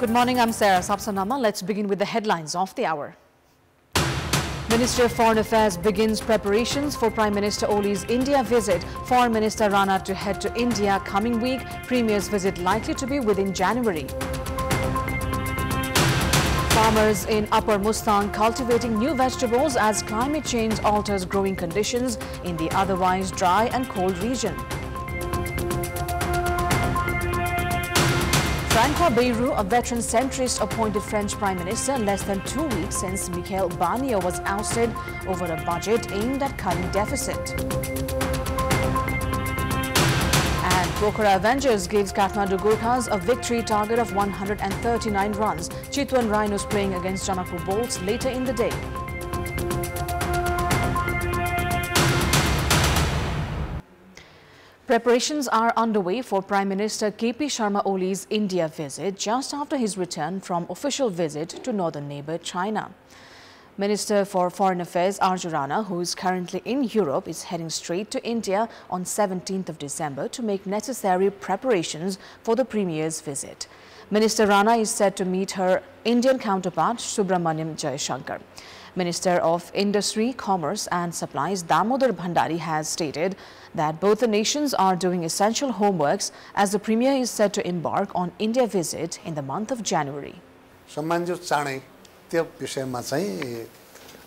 Good morning, I'm Sarah Sapsanamma. Let's begin with the headlines of the hour. Ministry of Foreign Affairs begins preparations for Prime Minister Oli's India visit. Foreign Minister Rana to head to India coming week. Premier's visit likely to be within January. Farmers in Upper Mustang cultivating new vegetables as climate change alters growing conditions in the otherwise dry and cold region. Francois Bayrou, a veteran centrist, appointed French Prime Minister less than 2 weeks since Michel Barnier was ousted over a budget aimed at cutting deficit. And Pokhara Avengers gives Kathmandu Gurkhas a victory target of 139 runs. Chitwan Rhinos playing against Janakpur Bolts later in the day. Preparations are underway for Prime Minister KP Sharma Oli's India visit just after his return from official visit to northern neighbour China. Minister for Foreign Affairs Arju Rana, who is currently in Europe, is heading straight to India on 17th of December to make necessary preparations for the Premier's visit. Minister Rana is set to meet her Indian counterpart Subramaniam Jaishankar. Minister of Industry, Commerce and Supplies Damodar Bhandari has stated that both the nations are doing essential homeworks as the Premier is set to embark on India visit in the month of January. सम्मानजो चाँडै त्यो विषयमा चाहिँ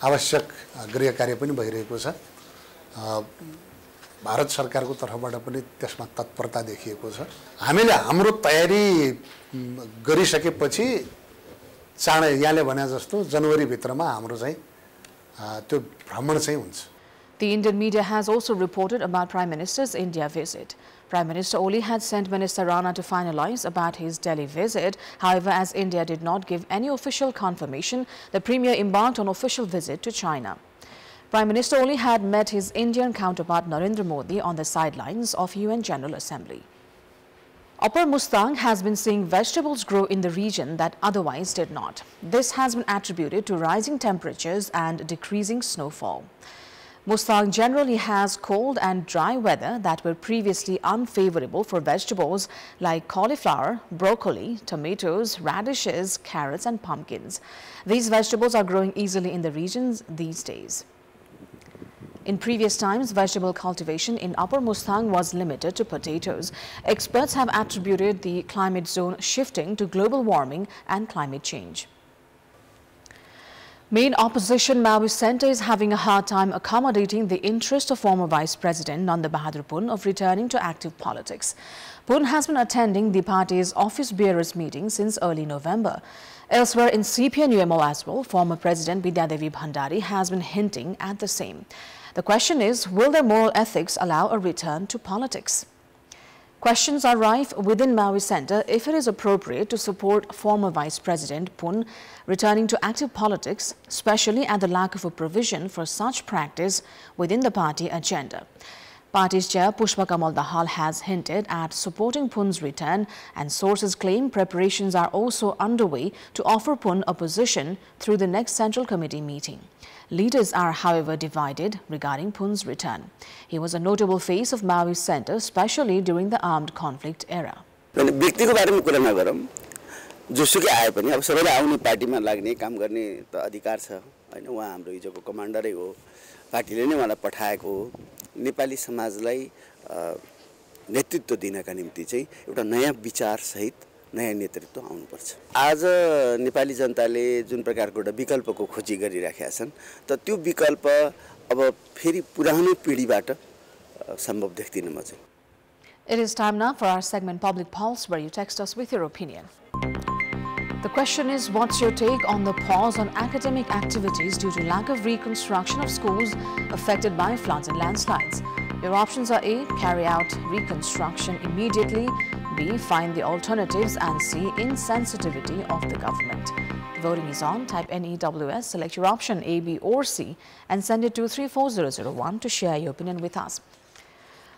आवश्यक गृह कार्य पनि भइरहेको छ। भारत सरकारको तर्फबाट पनि त्यसमा तत्परता देखिएको छ। हामीले हाम्रो तयारी गरिसकेपछि चाँडै यहाँले भने जस्तो जनवरी भित्रमा हाम्रो चाहिँ त्यो भ्रमण चाहिँ हुन्छ। The Indian media has also reported about Prime Minister's India visit. Prime Minister Oli had sent Minister Rana to finalize about his Delhi visit. However, as India did not give any official confirmation, the Premier embarked on official visit to China. Prime Minister Oli had met his Indian counterpart Narendra Modi on the sidelines of UN General Assembly. Upper Mustang has been seeing vegetables grow in the region that otherwise did not. This has been attributed to rising temperatures and decreasing snowfall. Mustang generally has cold and dry weather that were previously unfavorable for vegetables like cauliflower, broccoli, tomatoes, radishes, carrots and pumpkins. These vegetables are growing easily in the regions these days. In previous times, vegetable cultivation in Upper Mustang was limited to potatoes. Experts have attributed the climate zone shifting to global warming and climate change. Main opposition Maoist Centre is having a hard time accommodating the interest of former Vice President Nanda Bahadur Pun of returning to active politics. Pun has been attending the party's office bearers meeting since early November. Elsewhere in CPN-UMO as well, former President Bidyadevi Bhandari has been hinting at the same. The question is, will their moral ethics allow a return to politics? Questions are rife within Maoist Centre if it is appropriate to support former Vice President Pun returning to active politics, especially at the lack of a provision for such practice within the party agenda. Party's chair Pushpa Kamal Dahal has hinted at supporting Pun's return, and sources claim preparations are also underway to offer Pun a position through the next Central Committee meeting. Leaders are, however, divided regarding Pun's return. He was a notable face of Maoist Centre, especially during the armed conflict era. व्यक्तिको बारेमा कुरा नगरौं जोसुकै आए पनि अब सबैले आउने पार्टीमा लाग्ने काम गर्ने त अधिकार छ हैन उहाँ हाम्रो हिजोको कमान्डरै हो पार्टीले नै उहाँलाई पठाएको हो नेपाली समाजलाई नेतृत्व दिनका निम्ति चाहिँ एउटा नयाँ विचार सहित नयाँ नेतृत्व आउनुपर्छ आज नेपाली जनताले जुन प्रकारको एउटा विकल्पको खोजी गरिराखेका छन् त त्यो विकल्प अब फेरि पुरानो पिढीबाट सम्भव देख्दिन म चाहिँ It is time now for our segment Public Pulse, where you text us with your opinion. The question is, what's your take on the pause on academic activities due to lack of reconstruction of schools affected by floods and landslides? Your options are A, carry out reconstruction immediately, B, find the alternatives, and C, insensitivity of the government. Voting is on. Type NEWS, select your option A, B or C and send it to 34001 to share your opinion with us.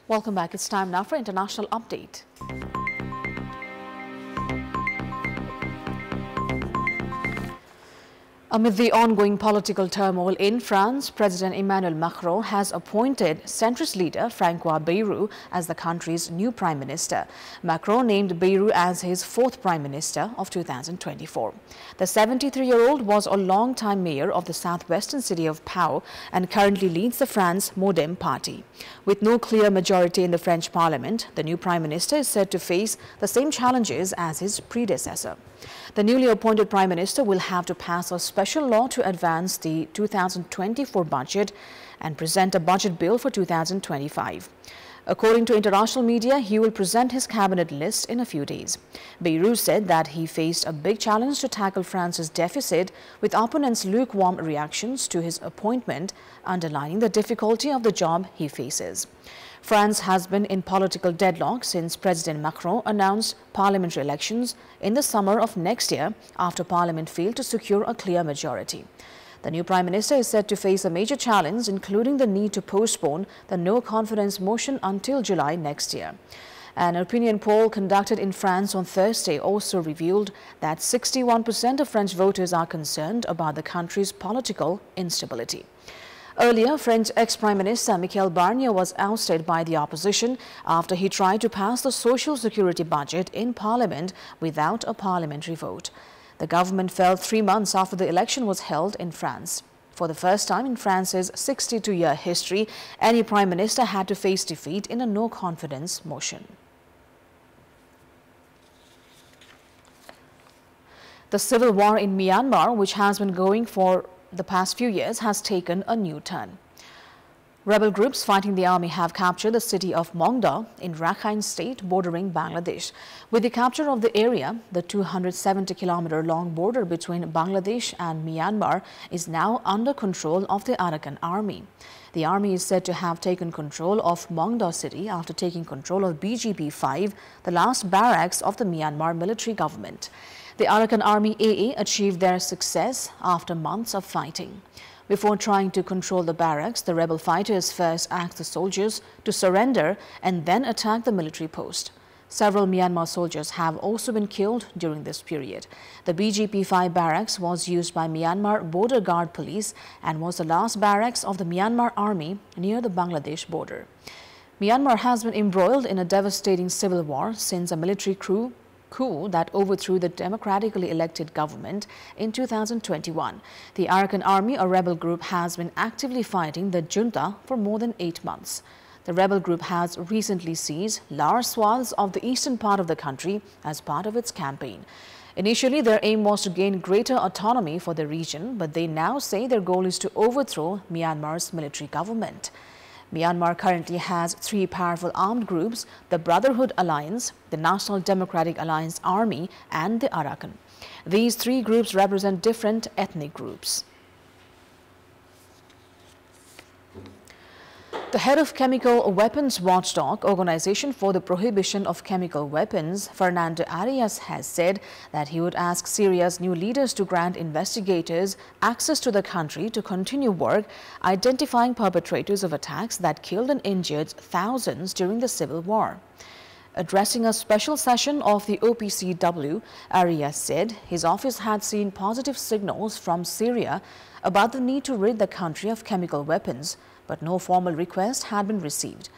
Welcome back. It's time now for international update. Amid the ongoing political turmoil in France, President Emmanuel Macron has appointed centrist leader François Bayrou as the country's new prime minister. Macron named Bayrou as his fourth prime minister of 2024. The 73-year-old was a long-time mayor of the southwestern city of Pau and currently leads the France Modem party. With no clear majority in the French parliament, the new prime minister is said to face the same challenges as his predecessor. The newly appointed Prime Minister will have to pass a special law to advance the 2024 budget and present a budget bill for 2025. According to international media, he will present his cabinet list in a few days. Bayrou said that he faced a big challenge to tackle France's deficit, with opponents' lukewarm reactions to his appointment, underlining the difficulty of the job he faces. France has been in political deadlock since President Macron announced parliamentary elections in the summer of next year after Parliament failed to secure a clear majority. The new Prime Minister is said to face a major challenge, including the need to postpone the no-confidence motion until July next year. An opinion poll conducted in France on Thursday also revealed that 61% of French voters are concerned about the country's political instability. Earlier, French ex-Prime Minister Michel Barnier was ousted by the opposition after he tried to pass the social security budget in Parliament without a parliamentary vote. The government fell 3 months after the election was held in France. For the first time in France's 62-year history, any Prime Minister had to face defeat in a no-confidence motion. The civil war in Myanmar, which has been going for the past few years, has taken a new turn. Rebel groups fighting the army have captured the city of Mongda in Rakhine State bordering Bangladesh. With the capture of the area, the 270-kilometer-long border between Bangladesh and Myanmar is now under control of the Arakan army. The army is said to have taken control of Mongda city after taking control of BGP 5, the last barracks of the Myanmar military government. The Arakan Army AA achieved their success after months of fighting. Before trying to control the barracks, the rebel fighters first asked the soldiers to surrender and then attack the military post. Several Myanmar soldiers have also been killed during this period. The BGP 5 barracks was used by Myanmar Border Guard Police and was the last barracks of the Myanmar Army near the Bangladesh border. Myanmar has been embroiled in a devastating civil war since a military coup that overthrew the democratically elected government in 2021. The Arakan Army, a rebel group, has been actively fighting the junta for more than 8 months. The rebel group has recently seized large swaths of the eastern part of the country as part of its campaign. Initially, their aim was to gain greater autonomy for the region, but they now say their goal is to overthrow Myanmar's military government. Myanmar currently has 3 powerful armed groups: the Brotherhood Alliance, the National Democratic Alliance Army, and the Arakan. These 3 groups represent different ethnic groups. The head of Chemical Weapons Watchdog Organization for the Prohibition of Chemical Weapons, Fernando Arias, has said that he would ask Syria's new leaders to grant investigators access to the country to continue work identifying perpetrators of attacks that killed and injured thousands during the civil war. Addressing a special session of the OPCW, Arias said his office had seen positive signals from Syria about the need to rid the country of chemical weapons, but no formal request had been received.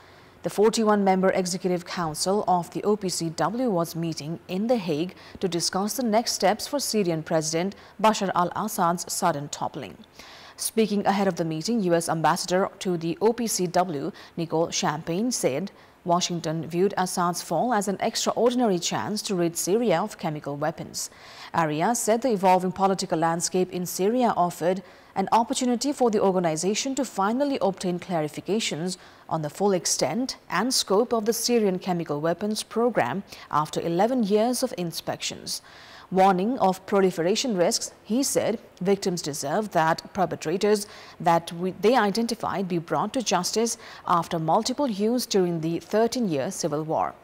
The 41-member Executive Council of the OPCW was meeting in The Hague to discuss the next steps for Syrian President Bashar al-Assad's sudden toppling. Speaking ahead of the meeting, U.S. Ambassador to the OPCW, Nicole Champagne, said Washington viewed Assad's fall as an extraordinary chance to rid Syria of chemical weapons. Arias said the evolving political landscape in Syria offered an opportunity for the organization to finally obtain clarifications on the full extent and scope of the Syrian chemical weapons program after 11 years of inspections. Warning of proliferation risks, he said victims deserve that perpetrators that they identified be brought to justice after multiple use during the 13-year civil war.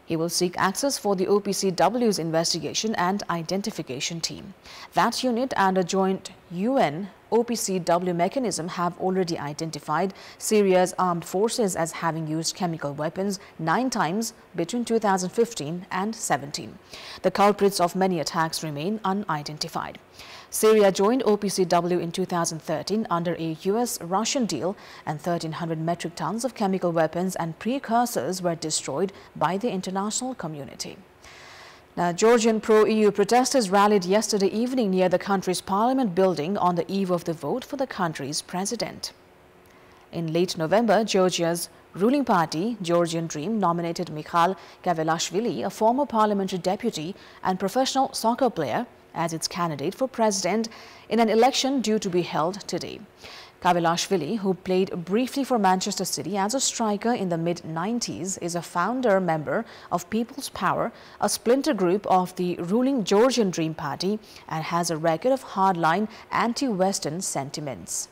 He will seek access for the OPCW's investigation and identification team. That unit and a joint UN OPCW mechanism have already identified Syria's armed forces as having used chemical weapons 9 times between 2015 and 17. The culprits of many attacks remain unidentified. Syria joined OPCW in 2013 under a US-Russian deal, and 1,300 metric tons of chemical weapons and precursors were destroyed by the international community. Now, Georgian pro-EU protesters rallied yesterday evening near the country's parliament building on the eve of the vote for the country's president. In late November, Georgia's ruling party, Georgian Dream, nominated Mikhail Kavelashvili, a former parliamentary deputy and professional soccer player, as its candidate for president in an election due to be held today. Kavelashvili, who played briefly for Manchester City as a striker in the mid-90s, is a founder member of People's Power, a splinter group of the ruling Georgian Dream Party, and has a record of hardline anti-Western sentiments.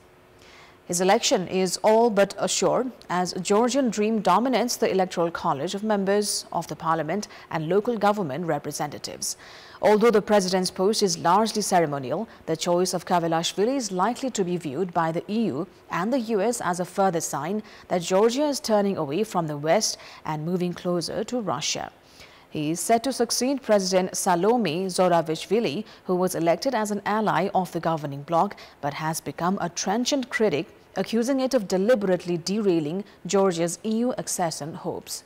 His election is all but assured, as Georgian Dream dominates the electoral college of members of the parliament and local government representatives. Although the president's post is largely ceremonial, the choice of Kavelashvili is likely to be viewed by the EU and the US as a further sign that Georgia is turning away from the West and moving closer to Russia. He is set to succeed President Salome Zoravishvili, who was elected as an ally of the governing bloc but has become a trenchant critic, accusing it of deliberately derailing Georgia's EU accession hopes.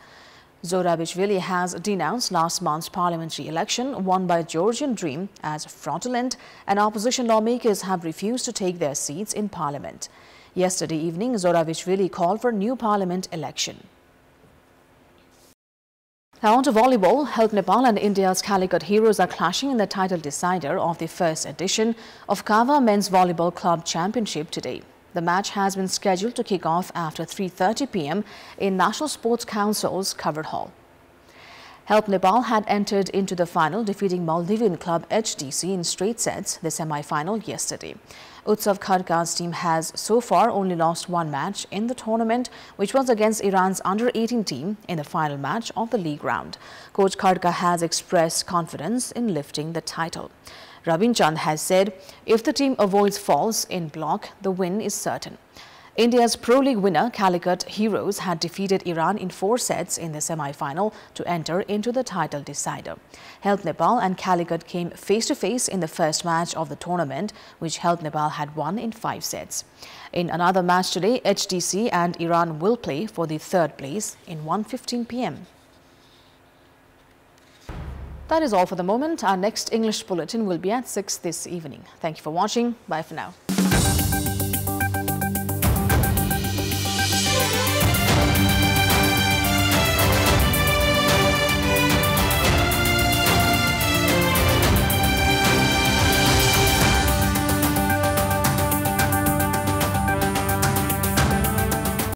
Zoravishvili has denounced last month's parliamentary election won by Georgian Dream as fraudulent, and opposition lawmakers have refused to take their seats in parliament. Yesterday evening, Zoravishvili called for new parliament election. Now on to volleyball. Help Nepal and India's Calicut Heroes are clashing in the title decider of the first edition of Kava Men's Volleyball Club Championship today. The match has been scheduled to kick off after 3:30 p.m. in National Sports Council's covered hall. Help Nepal had entered into the final, defeating Maldivian club HDC in straight sets, the semi-final yesterday. Utsav Khadka's team has so far only lost one match in the tournament, which was against Iran's under-18 team in the final match of the league round. Coach Khadka has expressed confidence in lifting the title. Rabin Chand has said, if the team avoids falls in block, the win is certain. India's Pro League winner, Calicut Heroes, had defeated Iran in 4 sets in the semi-final to enter into the title decider. Help Nepal and Calicut came face-to-face in the first match of the tournament, which Help Nepal had won in 5 sets. In another match today, HDC and Iran will play for the 3rd place in 1:15 p.m. That is all for the moment. Our next English bulletin will be at 6 this evening. Thank you for watching. Bye for now.